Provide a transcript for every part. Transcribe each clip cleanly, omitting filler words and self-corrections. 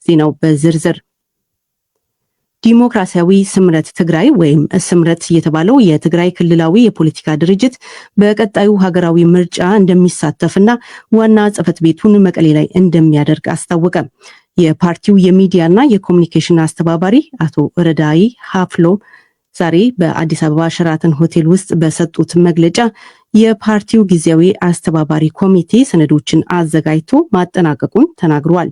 ዜናው በዝርዝር ዲሞክራሲያዊ ስምረት ትግራይ ወይም ስምረት የተባለው የትግራይ ክልላዊ የፖለቲካ ድርጅት በቀጣዩ ሀገራዊ ምርጫ እንደሚሳተፍና ዋና ጽሕፈት ቤቱን መቀሌ ላይ እንደሚያደርግ አስታወቀ። የፓርቲው የሚዲያና የኮሙኒኬሽን አስተባባሪ አቶ ረዳኢ ሃፍሎም ዛሬ በአዲስ አበባ ሸራተን ሆቴል ውስጥ በሰጡት መግለጫ የፓርቲው ጊዜያዊ አስተባባሪ ኮሚቴ ሰነዶችን አዘጋጅቶ ማጠናቀቁን ተናግሯል።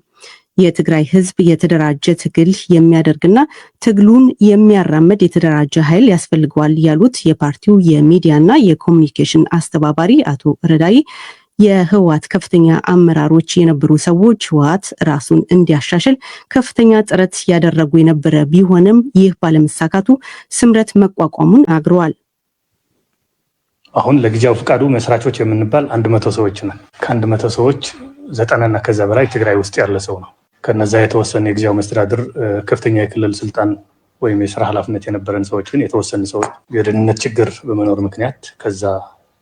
የትግራይ ህዝብ የተደራጀ ትግል የሚያደርግና ትግሉን የሚያራምድ የተደራጀ ኃይል ያስፈልገዋል ያሉት የፓርቲው የሚዲያና የኮሙኒኬሽን አስተባባሪ አቶ ረዳኢ የህወሓት ከፍተኛ አመራሮች የነበሩ ሰዎች ህወሓት ራሱን እንዲያሻሽል ከፍተኛ ጥረት ያደረጉ የነበረ ቢሆንም ይህ ባለመሳካቱ ስምረት መቋቋሙን አግረዋል። አሁን ለጊዜው ፍቃዱ መስራቾች የምንባል 100 ሰዎች ነን። ከ100 ሰዎች 90 እና ከዛ በላይ ትግራይ ውስጥ ያለ ሰው ነው። ከነዛ የተወሰነ የጊዜው መስተዳድር ከፍተኛ የክልል ስልጣን ወይም የሥራ ኃላፊነት የነበረን ሰዎች ግን የተወሰነ ሰዎች የደህንነት ችግር በመኖር ምክንያት ከዛ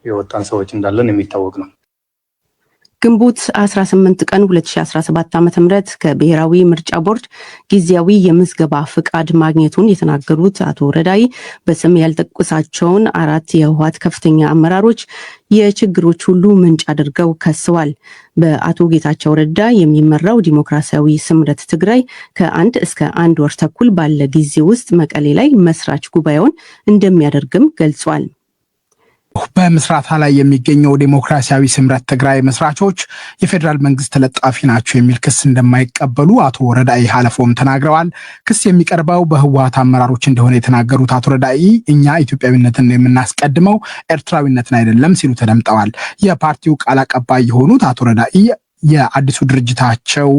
የወጣን ሰዎች እንዳለን የሚታወቅ ነው። ግንቦት 18 ቀን 2017 ዓ.ም ከብሔራዊ ምርጫ ቦርድ ጊዜያዊ የምዝገባ ፍቃድ ማግኘቱን የተናገሩት አቶ ረዳኢ በስም ያልጠቀሷቸውን 4 የህወሓት ከፍተኛ አመራሮች የችግሮች ሁሉ ምንጭ አድርገው ከሰዋል። በአቶ ጌታቸው ረዳ የሚመራው ዲሞክራሲያዊ ስምረት ትግራይ ከ1 እስከ 1 ወር ተኩል ባለ ጊዜ ውስጥ መቀሌ ላይ መስራች ጉባኤውን እንደሚያደርግም ገልጿል። በምስራታ ላይ የሚገኘው ዲሞክራሲያዊ ስምረት ትግራይ መስራቾች የፌደራል መንግስት ተለጣፊ ናቸው የሚል ክስ እንደማይቀበሉ አቶ ረዳኢ ሃለፎም ተናግረዋል። ክስ የሚቀርበው በህወሓት አመራሮች እንደሆነ የተናገሩት አቶ ረዳኢ እኛ ኢትዮጵያዊነትን የምናስቀድመው ኤርትራዊነትን አይደለም ሲሉ ተደምጠዋል። የፓርቲው ቃል አቀባይ የሆኑት አቶ ረዳኢ የአዲሱ ድርጅታቸው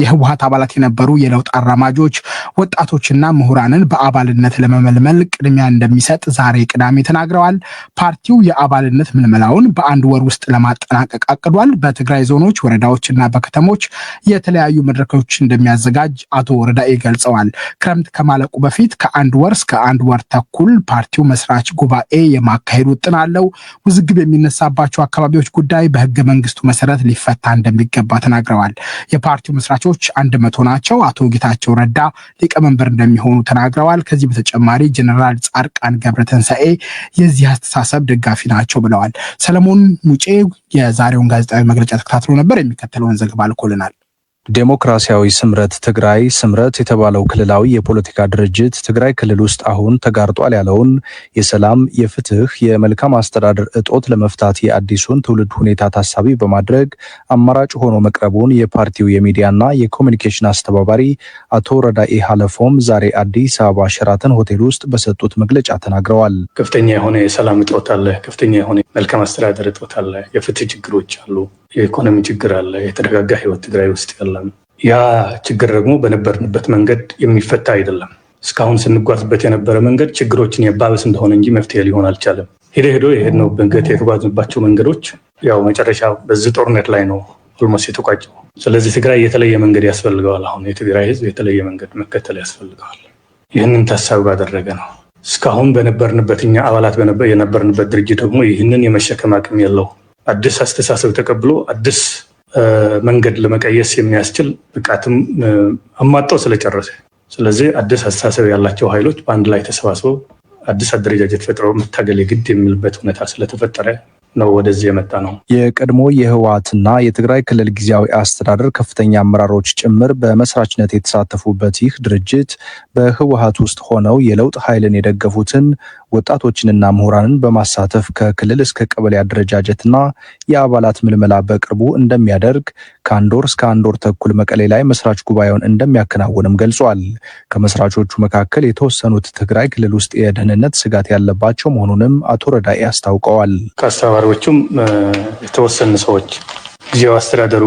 የህወሓት አባላት የነበሩ የለውጥ አራማጆች ወጣቶችና ምሁራንን በአባልነት ለመመልመል ቅድሚያ እንደሚሰጥ ዛሬ ቅዳሜ ተናግረዋል። ፓርቲው የአባልነት ምልመላውን በ1 ወር ውስጥ ለማጠናቀቅ አቅዷል። በትግራይ ዞኖች፣ ወረዳዎችና በከተሞች የተለያዩ መድረኮች እንደሚያዘጋጅ አቶ ረዳኢ ገልጸዋል። ክረምት ከማለቁ በፊት ከ1 ወር እስከ 1 ወር ተኩል ፓርቲው መስራች ጉባኤ የማካሄድ ውጥን አለው። ውዝግብ የሚነሳባቸው አካባቢዎች ጉዳይ በህገ መንግስቱ መሰረት ሊፈታ እንደሚገባ ተናግረዋል። የፓርቲው መስራቾች 100 ናቸው። አቶ ጌታቸው ረዳ ሊቀመንበር እንደሚሆኑ ተናግረዋል። ከዚህ በተጨማሪ ጀነራል ጻድቃን ገብረተንሳኤ የዚህ አስተሳሰብ ደጋፊ ናቸው ብለዋል። ሰለሞን ሙጬ የዛሬውን ጋዜጣዊ መግለጫ ተከታትሎ ነበር። የሚከተለውን ዘገባ ልኮልናል። ዴሞክራሲያዊ ስምረት ትግራይ ስምረት የተባለው ክልላዊ የፖለቲካ ድርጅት ትግራይ ክልል ውስጥ አሁን ተጋርጧል ያለውን የሰላም፣ የፍትህ፣ የመልካም አስተዳደር እጦት ለመፍታት የአዲሱን ትውልድ ሁኔታ ታሳቢ በማድረግ አማራጭ ሆኖ መቅረቡን የፓርቲው የሚዲያና የኮሙኒኬሽን አስተባባሪ አቶ ረዳኢ ሃለፎም ዛሬ አዲስ አበባ ሸራተን ሆቴል ውስጥ በሰጡት መግለጫ ተናግረዋል። ከፍተኛ የሆነ የሰላም እጦት አለ፣ ከፍተኛ የሆነ መልካም አስተዳደር እጦት አለ፣ የፍትህ ችግሮች አሉ፣ የኢኮኖሚ ችግር አለ፣ የተረጋጋ ህይወት ትግራይ ውስጥ የለም። ያ ችግር ደግሞ በነበርንበት መንገድ የሚፈታ አይደለም። እስካሁን ስንጓዝበት የነበረ መንገድ ችግሮችን የባበስ እንደሆነ እንጂ መፍትሄ ሊሆን አልቻለም። ሄዶ የሄድነው መንገድ የተጓዝንባቸው መንገዶች ያው መጨረሻ በዚህ ጦርነት ላይ ነው ኦልሞስት የተቋጨው። ስለዚህ ትግራይ የተለየ መንገድ ያስፈልገዋል። አሁን የትግራይ ህዝብ የተለየ መንገድ መከተል ያስፈልገዋል። ይህንን ታሳቢ ባደረገ ነው። እስካሁን በነበርንበት እኛ አባላት የነበርንበት ድርጅት ደግሞ ይህንን የመሸከም አቅም የለው። አዲስ አስተሳሰብ ተቀብሎ አዲስ መንገድ ለመቀየስ የሚያስችል ብቃትም አሟጦ ስለጨረሰ፣ ስለዚህ አዲስ አስተሳሰብ ያላቸው ኃይሎች በአንድ ላይ ተሰባስበው አዲስ አደረጃጀት ፈጥረው መታገል የግድ የሚልበት ሁኔታ ስለተፈጠረ ነው ወደዚህ የመጣ ነው። የቀድሞ የህወሓትና የትግራይ ክልል ጊዜያዊ አስተዳደር ከፍተኛ አመራሮች ጭምር በመስራችነት የተሳተፉበት ይህ ድርጅት በህወሓት ውስጥ ሆነው የለውጥ ኃይልን የደገፉትን ወጣቶችንና ምሁራንን በማሳተፍ ከክልል እስከ ቀበሌ አደረጃጀትና የአባላት ምልመላ በቅርቡ እንደሚያደርግ ከ1 ወር እስከ 1 ወር ተኩል መቀሌ ላይ መስራች ጉባኤውን እንደሚያከናውንም ገልጿል። ከመስራቾቹ መካከል የተወሰኑት ትግራይ ክልል ውስጥ የደህንነት ስጋት ያለባቸው መሆኑንም አቶ ረዳኢ አስታውቀዋል። ከአስተባባሪዎቹም የተወሰኑ ሰዎች ጊዜያዊ አስተዳደሩ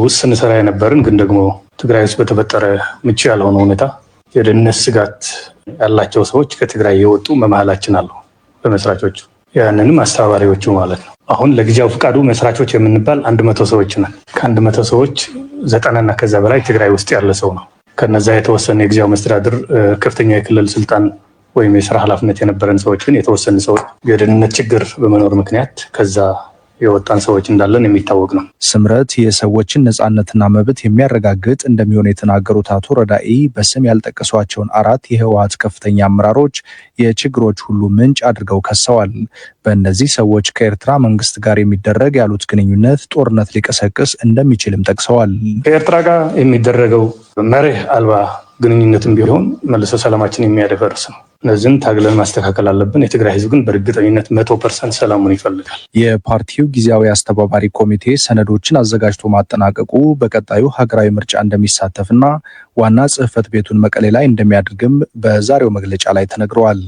ውስጥ ስንሰራ የነበርን ግን ደግሞ ትግራይ ውስጥ በተፈጠረ ምቹ ያልሆነ ሁኔታ የደህንነት ስጋት ያላቸው ሰዎች ከትግራይ የወጡ በመሃላችን አሉ። በመስራቾቹ ያንንም አስተባባሪዎቹ ማለት ነው። አሁን ለጊዜው ፍቃዱ መስራቾች የምንባል 100 ሰዎች ነን። ከ100 ሰዎች 90 እና ከዛ በላይ ትግራይ ውስጥ ያለ ሰው ነው። ከነዛ የተወሰነ የጊዜው መስተዳድር ከፍተኛ የክልል ስልጣን ወይም የሥራ ኃላፊነት የነበረን ሰዎች ግን የተወሰኑ ሰዎች የደህንነት ችግር በመኖር ምክንያት ከዛ የወጣን ሰዎች እንዳለን የሚታወቅ ነው። ስምረት የሰዎችን ነጻነትና መብት የሚያረጋግጥ እንደሚሆን የተናገሩት አቶ ረዳኢ በስም ያልጠቀሷቸውን 4 የህወሓት ከፍተኛ አመራሮች የችግሮች ሁሉ ምንጭ አድርገው ከሰዋል። በእነዚህ ሰዎች ከኤርትራ መንግስት ጋር የሚደረግ ያሉት ግንኙነት ጦርነት ሊቀሰቅስ እንደሚችልም ጠቅሰዋል። ከኤርትራ ጋር የሚደረገው መርህ አልባ ግንኙነትም ቢሆን መልሶ ሰላማችን የሚያደፈርስ ነው። እነዚህን ታግለን ማስተካከል አለብን። የትግራይ ህዝብ ግን በእርግጠኝነት 100% ሰላሙን ይፈልጋል። የፓርቲው ጊዜያዊ አስተባባሪ ኮሚቴ ሰነዶችን አዘጋጅቶ ማጠናቀቁ በቀጣዩ ሀገራዊ ምርጫ እንደሚሳተፍና ዋና ጽህፈት ቤቱን መቀሌ ላይ እንደሚያደርግም በዛሬው መግለጫ ላይ ተነግረዋል።